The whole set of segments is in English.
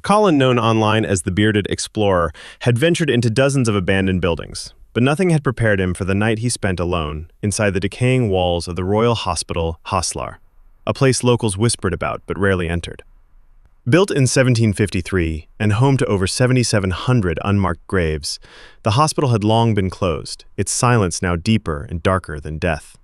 Colin, known online as the Bearded Explorer, had ventured into dozens of abandoned buildings, but nothing had prepared him for the night he spent alone inside the decaying walls of the Royal Hospital Haslar, a place locals whispered about but rarely entered. Built in 1753 and home to over 7,700 unmarked graves, the hospital had long been closed, its silence now deeper and darker than death.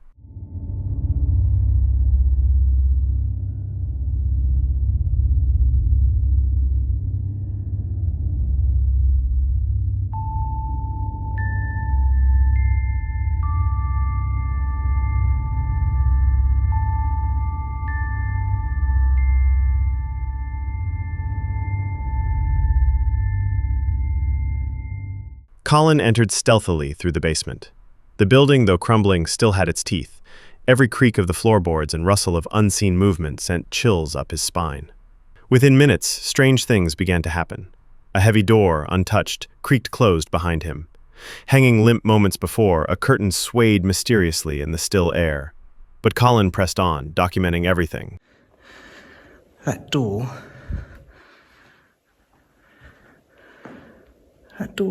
Colin entered stealthily through the basement. The building, though crumbling, still had its teeth. Every creak of the floorboards and rustle of unseen movement sent chills up his spine. Within minutes, strange things began to happen. A heavy door, untouched, creaked closed behind him. Hanging limp moments before, a curtain swayed mysteriously in the still air. But Colin pressed on, documenting everything. That door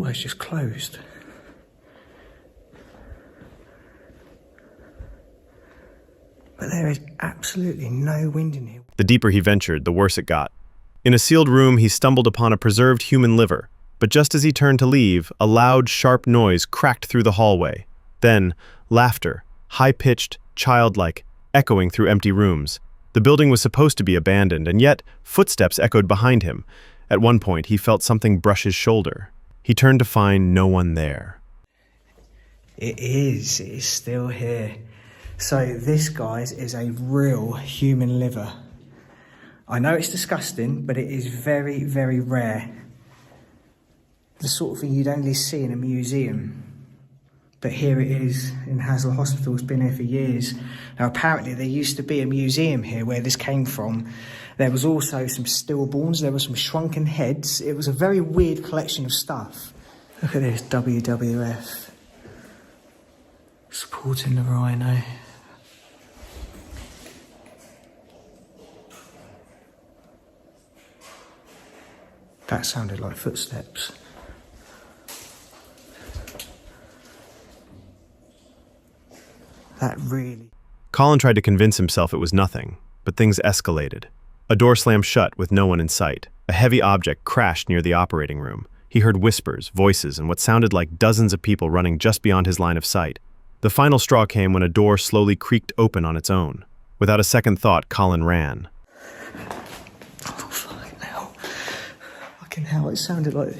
has just closed. But there is absolutely no wind in here. The deeper he ventured, the worse it got. In a sealed room, he stumbled upon a preserved human liver, but just as he turned to leave, a loud, sharp noise cracked through the hallway. Then, laughter, high-pitched, childlike, echoing through empty rooms. The building was supposed to be abandoned, and yet footsteps echoed behind him. At one point, he felt something brush his shoulder. He turned to find no one there. It is still here. So this, guys, is a real human liver. I know it's disgusting, but it is very, very rare. The sort of thing you'd only see in a museum. But here it is in Haslar Hospital. It's been here for years. Now, apparently there used to be a museum here where this came from. There was also some stillborns. There were some shrunken heads. It was a very weird collection of stuff. Look at this, WWF. Supporting the rhino. That sounded like footsteps. That really... Colin tried to convince himself it was nothing, but things escalated. A door slammed shut with no one in sight. A heavy object crashed near the operating room. He heard whispers, voices, and what sounded like dozens of people running just beyond his line of sight. The final straw came when a door slowly creaked open on its own. Without a second thought, Colin ran. Oh, fucking hell. Fucking hell, it sounded like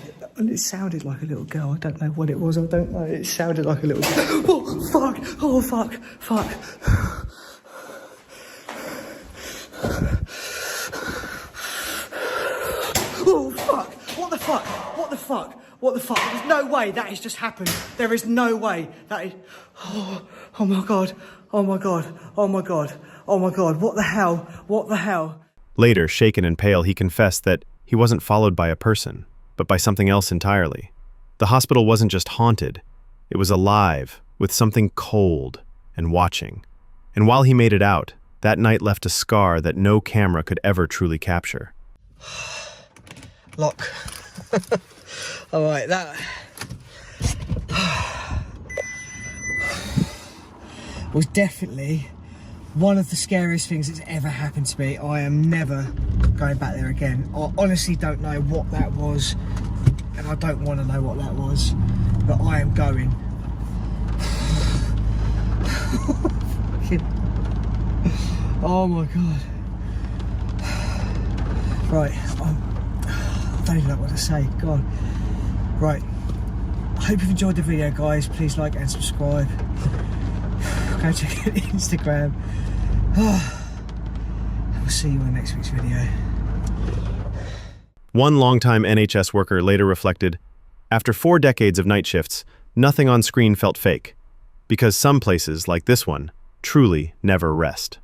a little girl. I don't know what it was, I don't know. It sounded like a little girl. Oh, fuck! Oh, fuck! Fuck! Oh, fuck! What the fuck? What the fuck? What the fuck? There's no way that has just happened. There is no way that is... Oh my God. Oh my God. Oh my God. Oh my God. What the hell? What the hell? Later, shaken and pale, he confessed that he wasn't followed by a person, but by something else entirely. The hospital wasn't just haunted. It was alive, with something cold and watching. And while he made it out, that night left a scar that no camera could ever truly capture. Lock. All right, that was definitely one of the scariest things that's ever happened to me. I am never going back there again. I honestly don't know what that was, and I don't want to know what that was, but I am going. Oh my God. Right, I don't even know what to say. God. Right. I hope you've enjoyed the video, guys. Please like and subscribe. Go check out Instagram. We'll see you in next week's video. One longtime NHS worker later reflected, after 4 decades of night shifts, nothing on screen felt fake, because some places, like this one, truly never rest.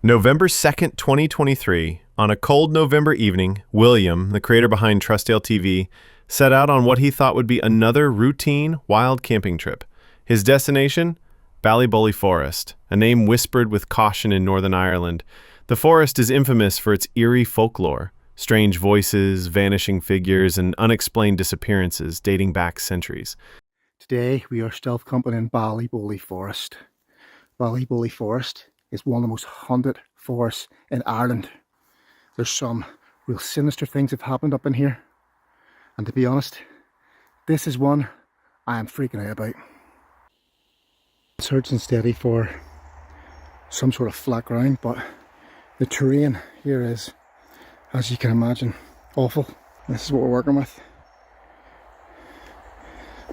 November 2nd, 2023, on a cold November evening, William, the creator behind Trussdale TV, set out on what he thought would be another routine, wild camping trip. His destination? Ballybully Forest, a name whispered with caution in Northern Ireland. The forest is infamous for its eerie folklore, Strange voices, vanishing figures, and unexplained disappearances dating back centuries. Today we are stealth camping in Ballyboley Forest. Ballyboley Forest is one of the most haunted forests in Ireland. There's some real sinister things have happened up in here. And to be honest, this is one I am freaking out about. Searching steady for some sort of flat ground, but the terrain here is, as you can imagine, awful. This is what we're working with.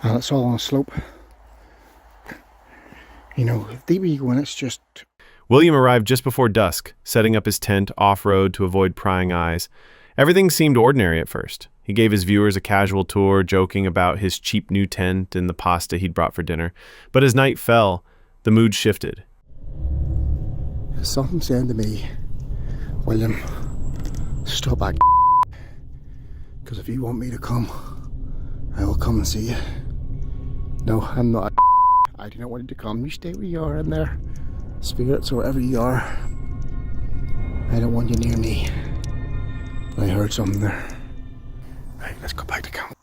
And it's all on a slope. You know, the deeper you go in, it's just... William arrived just before dusk, setting up his tent off-road to avoid prying eyes. Everything seemed ordinary at first. He gave his viewers a casual tour, joking about his cheap new tent and the pasta he'd brought for dinner. But as night fell, the mood shifted. Something saying to me, William, stop acting. Because if you want me to come, I will come and see you. No, I'm not. I do not want you to come. You stay where you are in there. Spirits or wherever you are. I don't want you near me. But I heard something there. Right, let's go back to camp.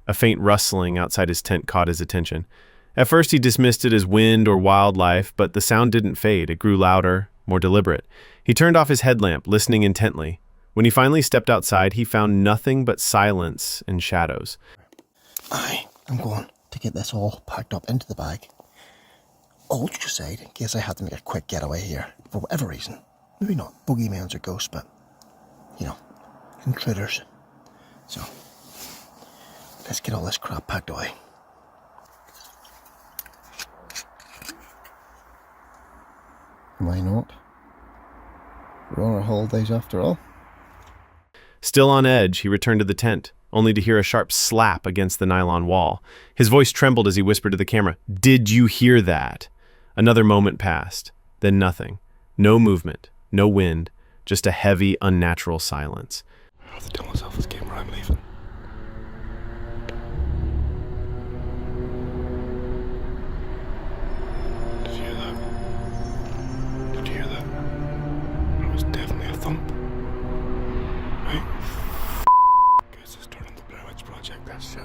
A faint rustling outside his tent caught his attention. At first he dismissed it as wind or wildlife, but the sound didn't fade. It grew louder, more deliberate. He turned off his headlamp, listening intently. When he finally stepped outside, he found nothing but silence and shadows. I am going to get this all packed up into the bag. All to aside, in case I had to make a quick getaway here, for whatever reason. Maybe not boogeymans or ghosts, but, you know, intruders. So, let's get all this crap packed away. Why not? We're on our holidays after all. Still on edge, he returned to the tent, only to hear a sharp slap against the nylon wall. His voice trembled as he whispered to the camera, "Did you hear that?" Another moment passed, then nothing. No movement, no wind, just a heavy, unnatural silence. I have to tell myself this camera I'm leaving. Did you hear that? Did you hear that? It was definitely a thump. Right? Guess it's turning the Blair Witch Project, that shit.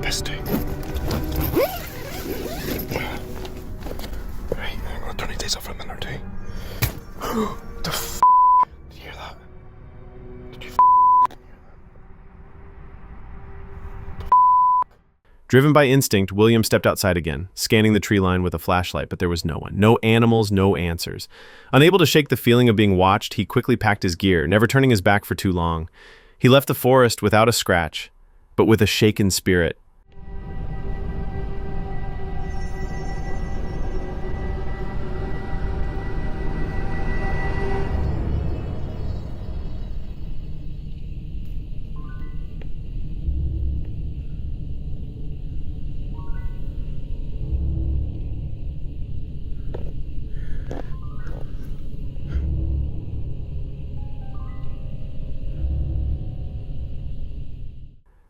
Bestie. Right, I'm gonna turn these days off for a minute or two. The f***? Did you hear that? Did you f***? Driven by instinct, William stepped outside again, scanning the tree line with a flashlight, but there was no one. No animals, no answers. Unable to shake the feeling of being watched, he quickly packed his gear, never turning his back for too long. He left the forest without a scratch, but with a shaken spirit.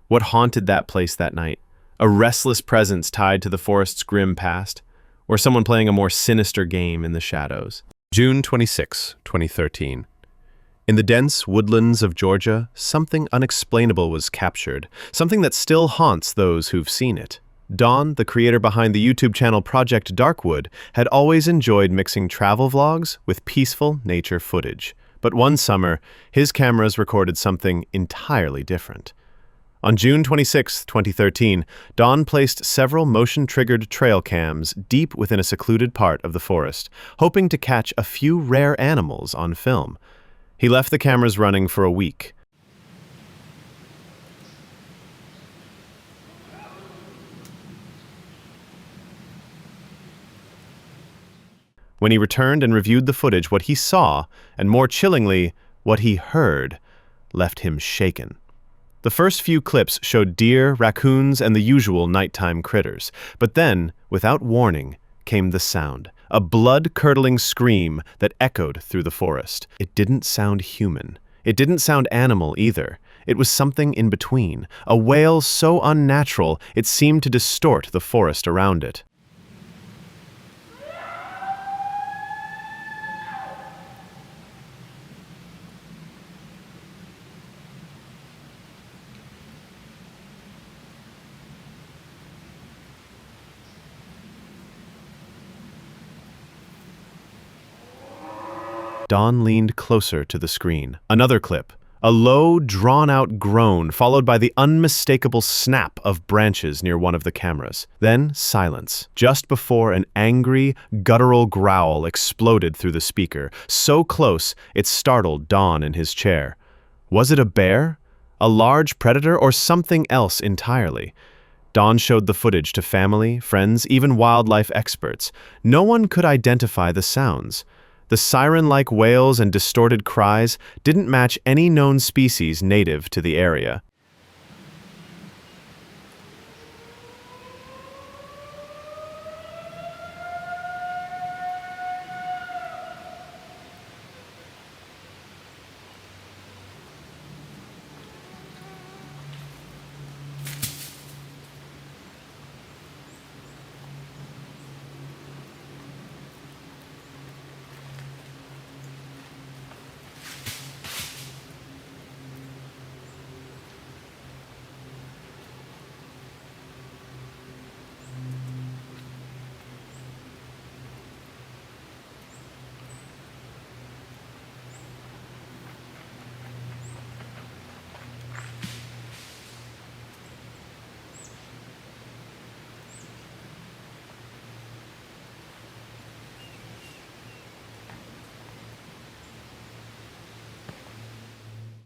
What haunted that place that night? A restless presence tied to the forest's grim past, or someone playing a more sinister game in the shadows? June 26, 2013. In the dense woodlands of Georgia, something unexplainable was captured, something that still haunts those who've seen it. Don, the creator behind the YouTube channel Project Darkwood, had always enjoyed mixing travel vlogs with peaceful nature footage. But one summer, his cameras recorded something entirely different. On June 26, 2013, Don placed several motion-triggered trail cams deep within a secluded part of the forest, hoping to catch a few rare animals on film. He left the cameras running for a week. When he returned and reviewed the footage, what he saw, and more chillingly, what he heard, left him shaken. The first few clips showed deer, raccoons, and the usual nighttime critters. But then, without warning, came the sound, a blood-curdling scream that echoed through the forest. It didn't sound human. It didn't sound animal either. It was something in between, a wail so unnatural it seemed to distort the forest around it. Don leaned closer to the screen. Another clip. A low, drawn-out groan followed by the unmistakable snap of branches near one of the cameras. Then silence, just before an angry, guttural growl exploded through the speaker, so close it startled Don in his chair. Was it a bear? A large predator, or something else entirely? Don showed the footage to family, friends, even wildlife experts. No one could identify the sounds. The siren-like wails and distorted cries didn't match any known species native to the area.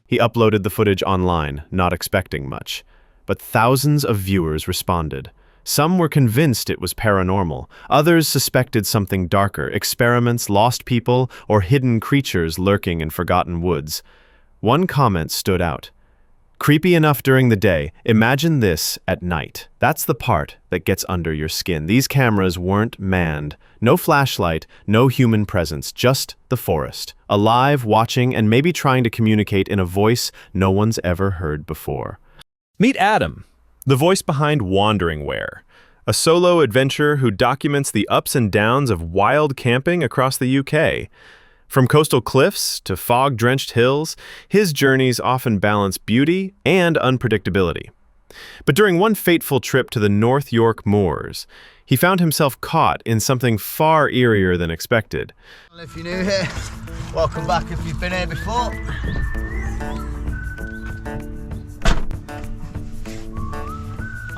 He uploaded the footage online, not expecting much. But thousands of viewers responded. Some were convinced it was paranormal. Others suspected something darker, experiments, lost people, or hidden creatures lurking in forgotten woods. One comment stood out. Creepy enough during the day, imagine this at night. That's the part that gets under your skin. These cameras weren't manned. No flashlight, no human presence, just the forest. Alive, watching, and maybe trying to communicate in a voice no one's ever heard before. Meet Adam, the voice behind Wandering Where, a solo adventurer who documents the ups and downs of wild camping across the UK. From coastal cliffs to fog-drenched hills, his journeys often balance beauty and unpredictability. But during one fateful trip to the North York moors, he found himself caught in something far eerier than expected. Well, if you're new here, welcome back if you've been here before.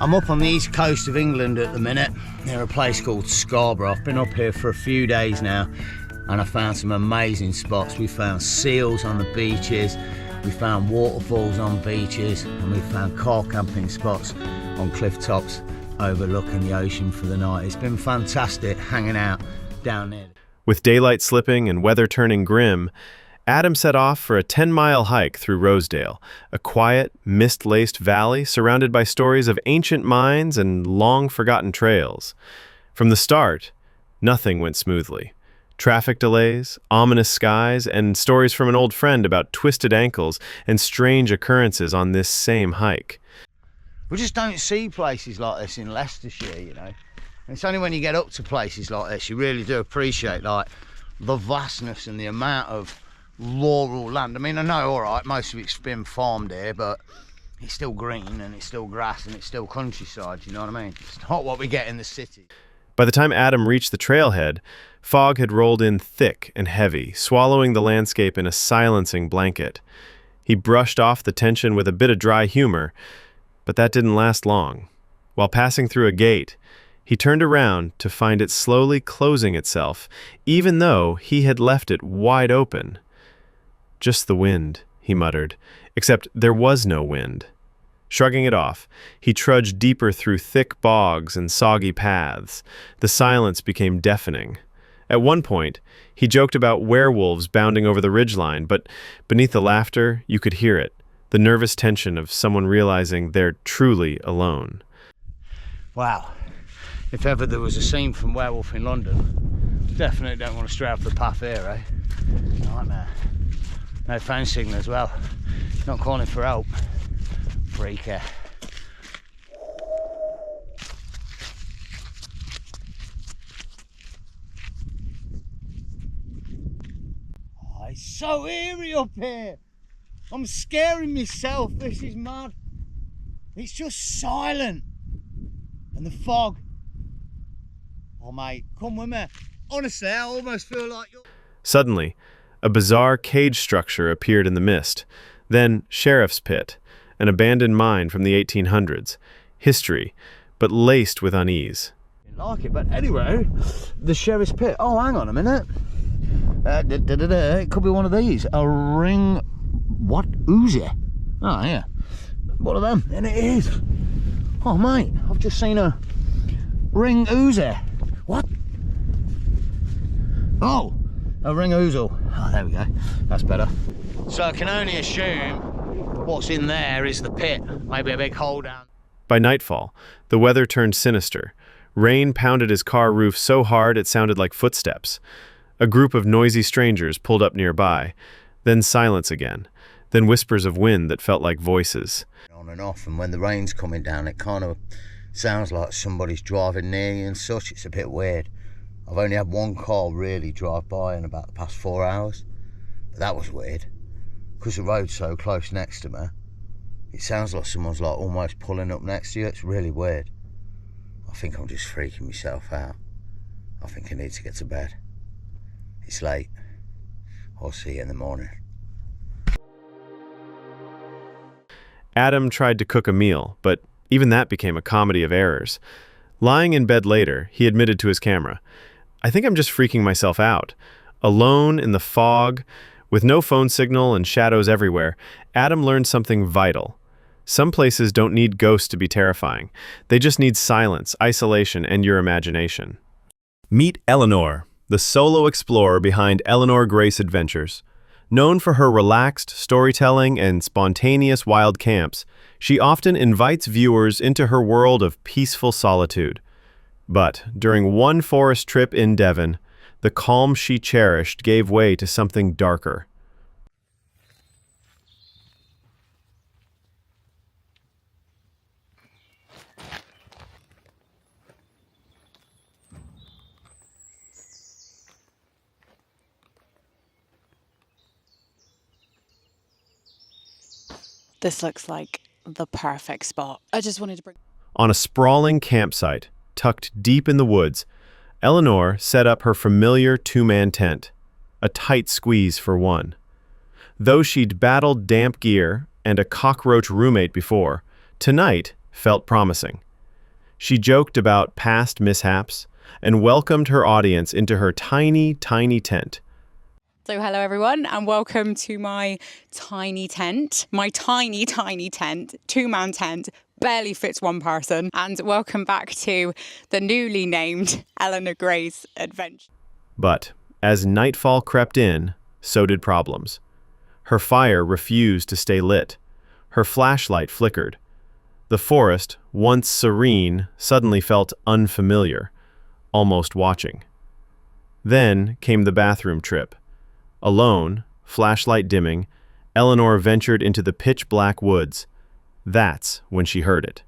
I'm up on the east coast of England at the minute, near a place called Scarborough. I've been up here for a few days now, and I found some amazing spots. We found seals on the beaches, we found waterfalls on beaches, and we found car camping spots on cliff tops overlooking the ocean for the night. It's been fantastic hanging out down there. With daylight slipping and weather turning grim, Adam set off for a 10-mile hike through Rosedale, a quiet, mist-laced valley surrounded by stories of ancient mines and long-forgotten trails. From the start, nothing went smoothly. Traffic delays, ominous skies, and stories from an old friend about twisted ankles and strange occurrences on this same hike. We just don't see places like this in Leicestershire, you know. And it's only when you get up to places like this you really do appreciate like the vastness and the amount of rural land. I mean, I know, all right, most of it's been farmed here, but it's still green and it's still grass and it's still countryside, you know what I mean? It's not what we get in the city. By the time Adam reached the trailhead, fog had rolled in thick and heavy, swallowing the landscape in a silencing blanket. He brushed off the tension with a bit of dry humor, but that didn't last long. While passing through a gate, he turned around to find it slowly closing itself, even though he had left it wide open. Just the wind, he muttered, except there was no wind. Shrugging it off, he trudged deeper through thick bogs and soggy paths. The silence became deafening. At one point, he joked about werewolves bounding over the ridgeline, but beneath the laughter, you could hear it, the nervous tension of someone realizing they're truly alone. Wow. If ever there was a scene from Werewolf in London, definitely don't want to stray off the path here, eh? Nightmare. No phone signal as well. Not calling for help. Freaker. Oh, it's so eerie up here. I'm scaring myself. This is mad. It's just silent. And the fog. Oh mate, come with me. Honestly, I almost feel like you're... Suddenly, a bizarre cage structure appeared in the mist. Then, Sheriff's Pit, an abandoned mine from the 1800s. History, but laced with unease. Didn't like it, but anyway, the Sheriff's Pit. Oh, hang on a minute. It could be one of these. A ring... What? Uzi? Oh, yeah. One of them. And it is. Oh, mate, I've just seen a ring Uzi. What? Oh, a ring oozle. Oh, there we go. That's better. So I can only assume what's in there is the pit. Maybe a big hole down. By nightfall, the weather turned sinister. Rain pounded his car roof so hard it sounded like footsteps. A group of noisy strangers pulled up nearby. Then silence again. Then whispers of wind that felt like voices. On and off, and when the rain's coming down, it kind of sounds like somebody's driving near you and such. It's a bit weird. I've only had one car really drive by in about the past 4 hours, but that was weird because the road's so close next to me. It sounds like someone's like almost pulling up next to you. It's really weird. I think I'm just freaking myself out. I think I need to get to bed. It's late. I'll see you in the morning. Adam tried to cook a meal, but even that became a comedy of errors. Lying in bed later, he admitted to his camera, "I think I'm just freaking myself out." Alone in the fog, with no phone signal and shadows everywhere, Adam learned something vital. Some places don't need ghosts to be terrifying. They just need silence, isolation, and your imagination. Meet Eleanor, the solo explorer behind Eleanor Grace Adventures. Known for her relaxed storytelling and spontaneous wild camps, she often invites viewers into her world of peaceful solitude. But during one forest trip in Devon, the calm she cherished gave way to something darker. This looks like the perfect spot. I just wanted to bring... On a sprawling campsite, tucked deep in the woods, Eleanor set up her familiar two-man tent, a tight squeeze for one. Though she'd battled damp gear and a cockroach roommate before, tonight felt promising. She joked about past mishaps and welcomed her audience into her tiny, tiny tent. So hello everyone and welcome to my tiny tent, two-man tent, barely fits one person, and welcome back to the newly named Eleanor Grace Adventure. But as nightfall crept in, so did problems. Her fire refused to stay lit. Her flashlight flickered. The forest, once serene, suddenly felt unfamiliar, almost watching. Then came the bathroom trip. Alone, flashlight dimming, Eleanor ventured into the pitch-black woods. That's when she heard it.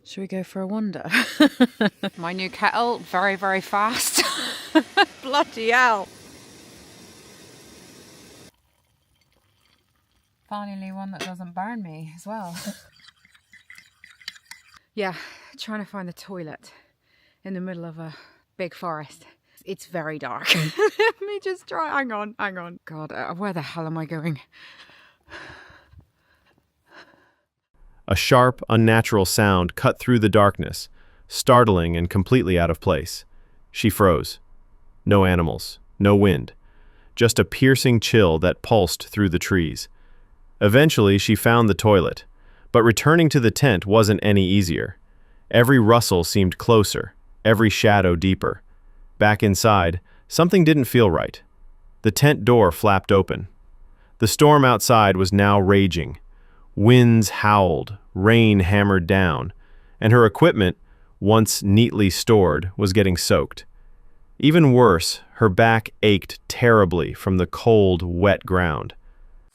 Should we go for a wander? My new kettle, very, very fast. Bloody hell. Finally one that doesn't burn me as well. Yeah, trying to find the toilet in the middle of a big forest. It's very dark. Let me just try. Hang on. God, where the hell am I going? A sharp, unnatural sound cut through the darkness, startling and completely out of place. She froze. No animals, no wind, just a piercing chill that pulsed through the trees. Eventually, she found the toilet, but returning to the tent wasn't any easier. Every rustle seemed closer, every shadow deeper. Back inside, something didn't feel right. The tent door flapped open. The storm outside was now raging. Winds howled, rain hammered down, and her equipment, once neatly stored, was getting soaked. Even worse, her back ached terribly from the cold, wet ground.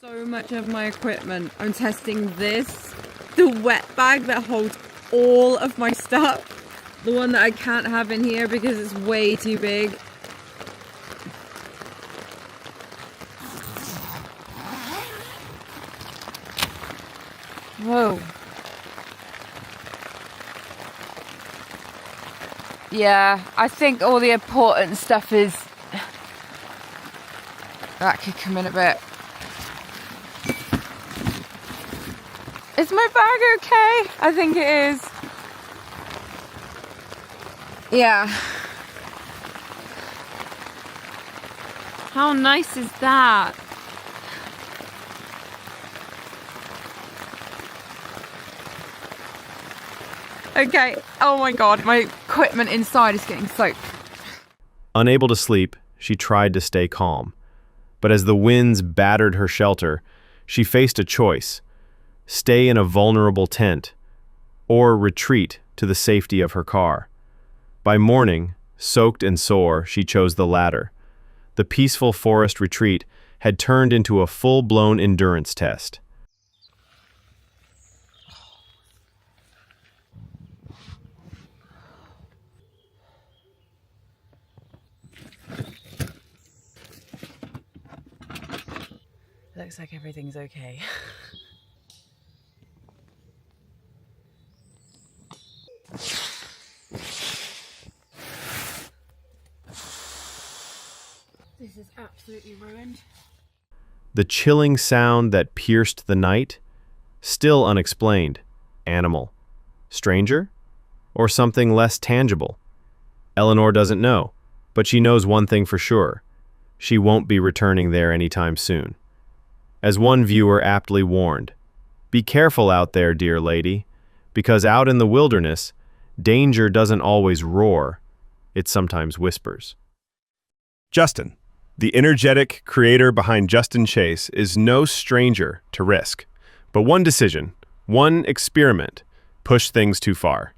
So much of my equipment. I'm testing this, the wet bag that holds all of my stuff, the one that I can't have in here because it's way too big. Whoa. Yeah, I think all the important stuff is... That could come in a bit. Is my bag okay? I think it is. Yeah. How nice is that? Okay, oh my god, my equipment inside is getting soaked. Unable to sleep, she tried to stay calm. But as the winds battered her shelter, she faced a choice: stay in a vulnerable tent, or retreat to the safety of her car. By morning, soaked and sore, she chose the latter. The peaceful forest retreat had turned into a full-blown endurance test. Looks like everything's okay. This is absolutely ruined. The chilling sound that pierced the night, still unexplained. Animal, stranger, or something less tangible? Eleanor doesn't know, but she knows one thing for sure: she won't be returning there anytime soon. As one viewer aptly warned, "Be careful out there, dear lady, because out in the wilderness, danger doesn't always roar, it sometimes whispers." Justin, the energetic creator behind Justin Chase, is no stranger to risk. But one decision, one experiment, pushed things too far.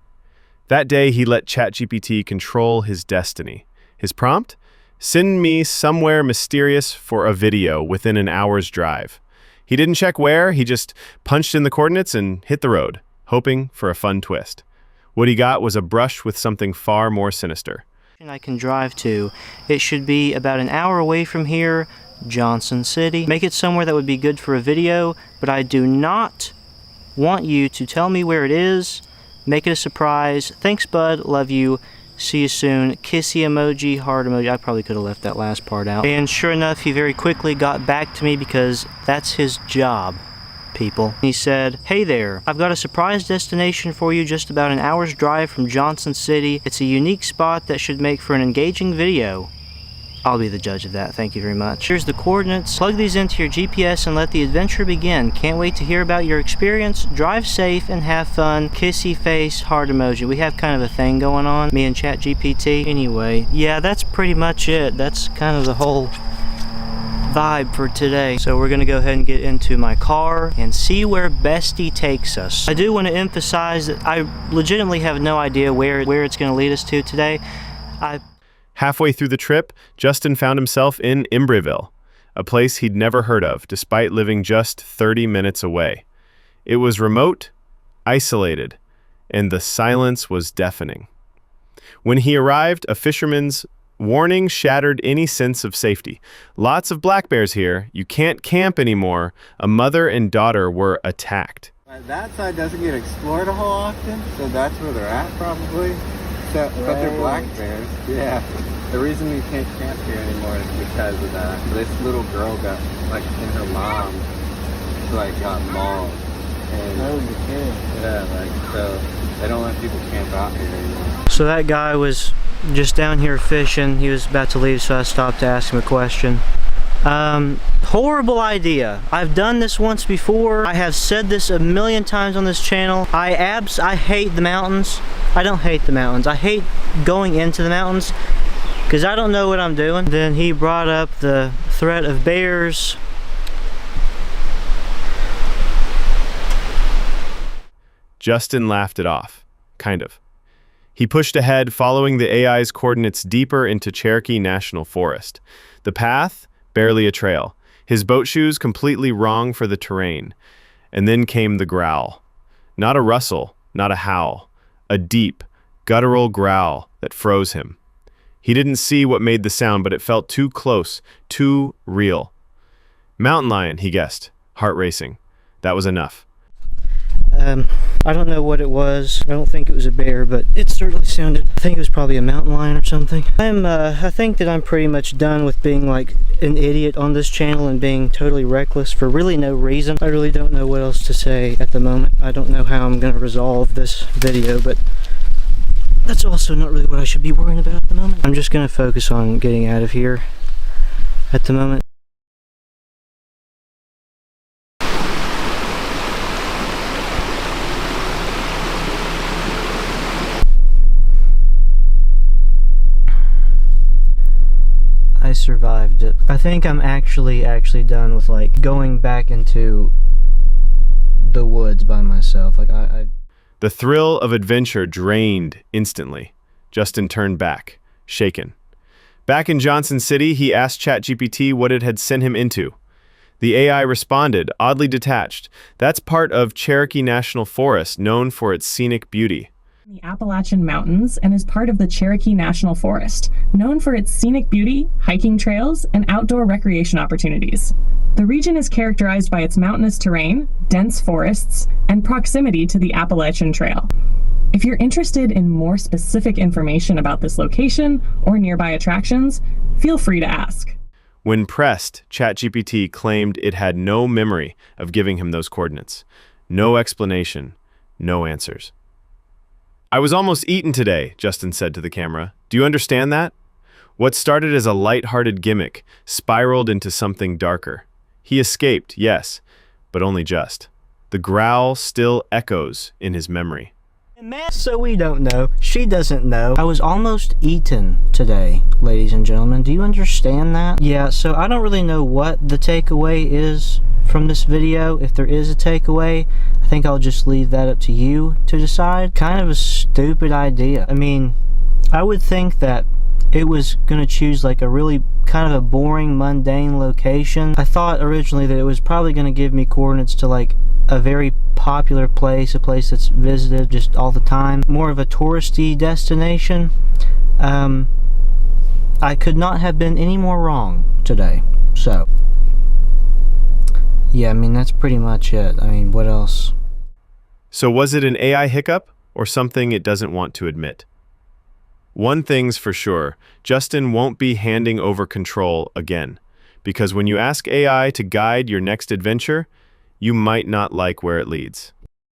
That day, he let ChatGPT control his destiny. His prompt? Send me somewhere mysterious for a video within an hour's drive. He didn't check where, he just punched in the coordinates and hit the road, hoping for a fun twist. What he got was a brush with something far more sinister. I can drive to. It should be about an hour away from here, Johnson City. Make it somewhere that would be good for a video, but I do not want you to tell me where it is. Make it a surprise. Thanks, bud. Love you. See you soon. Kissy emoji, heart emoji. I probably could have left that last part out. And sure enough, he very quickly got back to me because that's his job, people. He said, "Hey there, I've got a surprise destination for you just about an hour's drive from Johnson City. It's a unique spot that should make for an engaging video." I'll be the judge of that, thank you very much. Here's the coordinates. Plug these into your GPS and let the adventure begin. Can't wait to hear about your experience. Drive safe and have fun. Kissy face, heart emoji. We have kind of a thing going on, me and ChatGPT. Anyway, yeah, that's pretty much it. That's kind of the whole vibe for today. So we're gonna go ahead and get into my car and see where Bestie takes us. I do want to emphasize that I legitimately have no idea where it's gonna lead us to today. Halfway through the trip, Justin found himself in Embreeville, a place he'd never heard of despite living just 30 minutes away. It was remote, isolated, and the silence was deafening. When he arrived, a fisherman's warning shattered any sense of safety. "Lots of black bears here. You can't camp anymore." A mother and daughter were attacked. That side doesn't get explored a whole often, so that's where they're at probably. So, but they're black bears. Yeah. The reason we can't camp here anymore is because of that. This little girl got, like, and her mom, like, got mauled. And, yeah, like, so they don't let people camp out here anymore. So that guy was just down here fishing. He was about to leave, so I stopped to ask him a question. Horrible idea. I've done this once before. I have said this a million times on this channel. I hate the mountains. I don't hate the mountains. I hate going into the mountains because I don't know what I'm doing. Then he brought up the threat of bears. Justin laughed it off, kind of. He pushed ahead, following the AI's coordinates deeper into Cherokee National Forest. The path? Barely a trail. His boat shoes completely wrong for the terrain. And then came the growl. Not a rustle, not a howl. A deep, guttural growl that froze him. He didn't see what made the sound, but it felt too close, too real. Mountain lion, he guessed, heart racing. That was enough. I don't know what it was. I don't think it was a bear, but it certainly sounded, I think it was probably a mountain lion or something. I think that I'm pretty much done with being like an idiot on this channel and being totally reckless for really no reason. I really don't know what else to say at the moment. I don't know how I'm going to resolve this video, but that's also not really what I should be worrying about at the moment. I'm just going to focus on getting out of here at the moment. I survived it. I think I'm actually done with like going back into the woods by myself. Like The thrill of adventure drained instantly. Justin turned back, shaken. Back in Johnson City, he asked ChatGPT what it had sent him into. The AI responded, oddly detached. That's part of Cherokee National Forest, known for its scenic beauty. The Appalachian Mountains and is part of the Cherokee National Forest, known for its scenic beauty, hiking trails, and outdoor recreation opportunities. The region is characterized by its mountainous terrain, dense forests, and proximity to the Appalachian Trail. If you're interested in more specific information about this location or nearby attractions, feel free to ask. When pressed, ChatGPT claimed it had no memory of giving him those coordinates. No explanation, no answers. I was almost eaten today, Justin said to the camera. Do you understand that? What started as a light-hearted gimmick spiraled into something darker. He escaped, yes, but only just. The growl still echoes in his memory. So we don't know. She doesn't know. I was almost eaten today, ladies and gentlemen. Do you understand that? Yeah, so I don't really know what the takeaway is from this video. If there is a takeaway, I think I'll just leave that up to you to decide. Kind of a stupid idea. I mean, I would think that it was going to choose like a really kind of a boring, mundane location. I thought originally that it was probably going to give me coordinates to like a very popular place, a place that's visited just all the time, more of a touristy destination. I could not have been any more wrong today. So yeah, I mean, that's pretty much it. I mean, what else? So was it an AI hiccup or something it doesn't want to admit? One thing's for sure, Justin won't be handing over control again, because when you ask AI to guide your next adventure, you might not like where it leads.